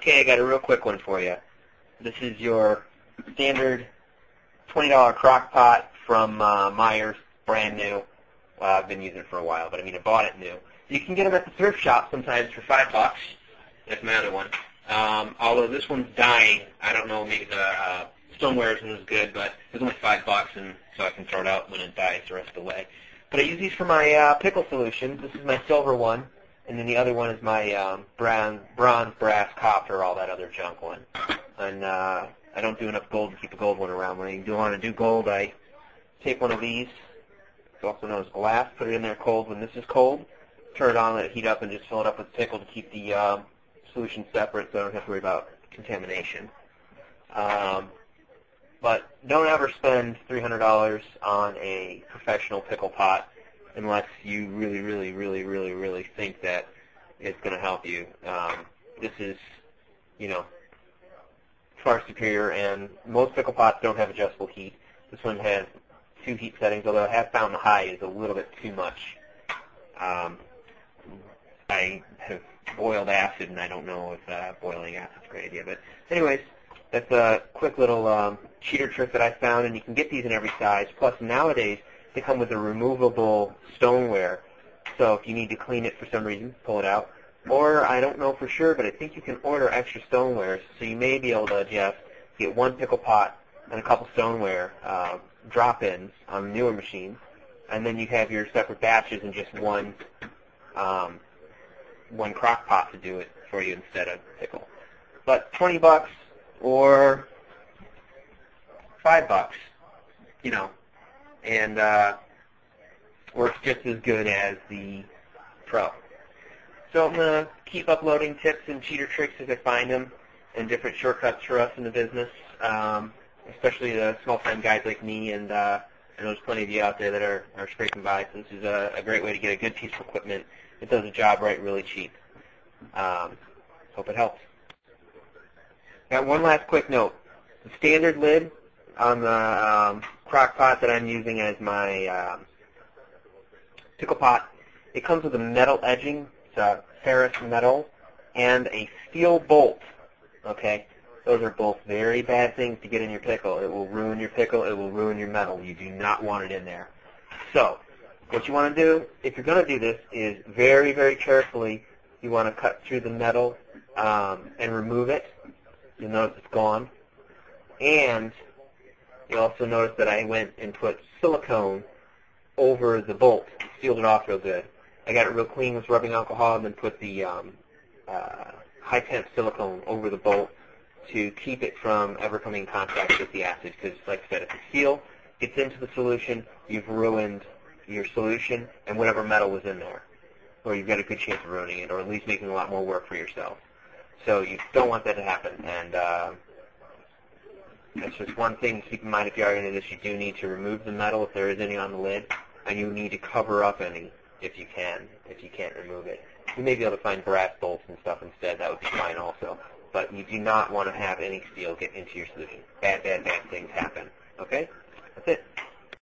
Okay, I got a real quick one for you. This is your standard $20 crock pot from Myers, brand new. Well, I've been using it for a while, but I bought it new. You can get them at the thrift shop sometimes for $5. That's my other one. Although this one's dying. I don't know, maybe the stoneware's one was good, but it was only $5, and so I can throw it out when it dies the rest of the way. But I use these for my pickle solutions. This is my silver one, and then the other one is my bronze, brass, copper, all that other junk one. And I don't do enough gold to keep the gold one around. When I do want to do gold, I take one of these. It's also known as glass. Put it in there cold when this is cold. Turn it on, let it heat up, and just fill it up with pickle to keep the solution separate so I don't have to worry about contamination. But don't ever spend $300 on a professional pickle pot unless you really think that it's going to help you. This is, far superior, and most pickle pots don't have adjustable heat. This one has 2 heat settings, although I have found the high is a little bit too much. I have boiled acid, and I don't know if boiling acid is a great idea. But anyways, that's a quick little cheater trick that I found, and you can get these in every size. Plus, nowadays, they come with a removable stoneware. So if you need to clean it for some reason, pull it out. Or, I don't know for sure, but I think you can order extra stoneware. So you may be able to just get one pickle pot and a couple stoneware drop-ins on newer machines. And then you have your separate batches and just one crock pot to do it for you instead of pickle. But $20 or $5, and works just as good as the Pro. So I'm going to keep uploading tips and cheater tricks as I find them and different shortcuts for us in the business, especially the small-time guys like me, and I know there's plenty of you out there that are scraping by, so this is a great way to get a good piece of equipment. It does the job right really cheap. Hope it helps. Got one last quick note. The standard lid on the crock pot that I'm using as my pickle pot, it comes with a metal edging. It's a ferrous metal and a steel bolt. Okay? Those are both very bad things to get in your pickle. It will ruin your pickle. It will ruin your metal. You do not want it in there. So, what you want to do, if you're going to do this, is very carefully, you want to cut through the metal and remove it. You'll notice it's gone. And you'll also notice that I went and put silicone over the bolt, sealed it off real good. I got it real clean with rubbing alcohol and then put the high-temp silicone over the bolt to keep it from ever coming in contact with the acid, because, like I said, if the steel gets into the solution, you've ruined your solution and whatever metal was in there, or you've got a good chance of ruining it, or at least making a lot more work for yourself. So you don't want that to happen, and that's just one thing to keep in mind if you are into this. You do need to remove the metal if there is any on the lid, and you need to cover up any if you can't remove it. You may be able to find brass bolts and stuff instead. That would be fine also. But you do not want to have any steel get into your solution. Bad things happen. Okay? That's it.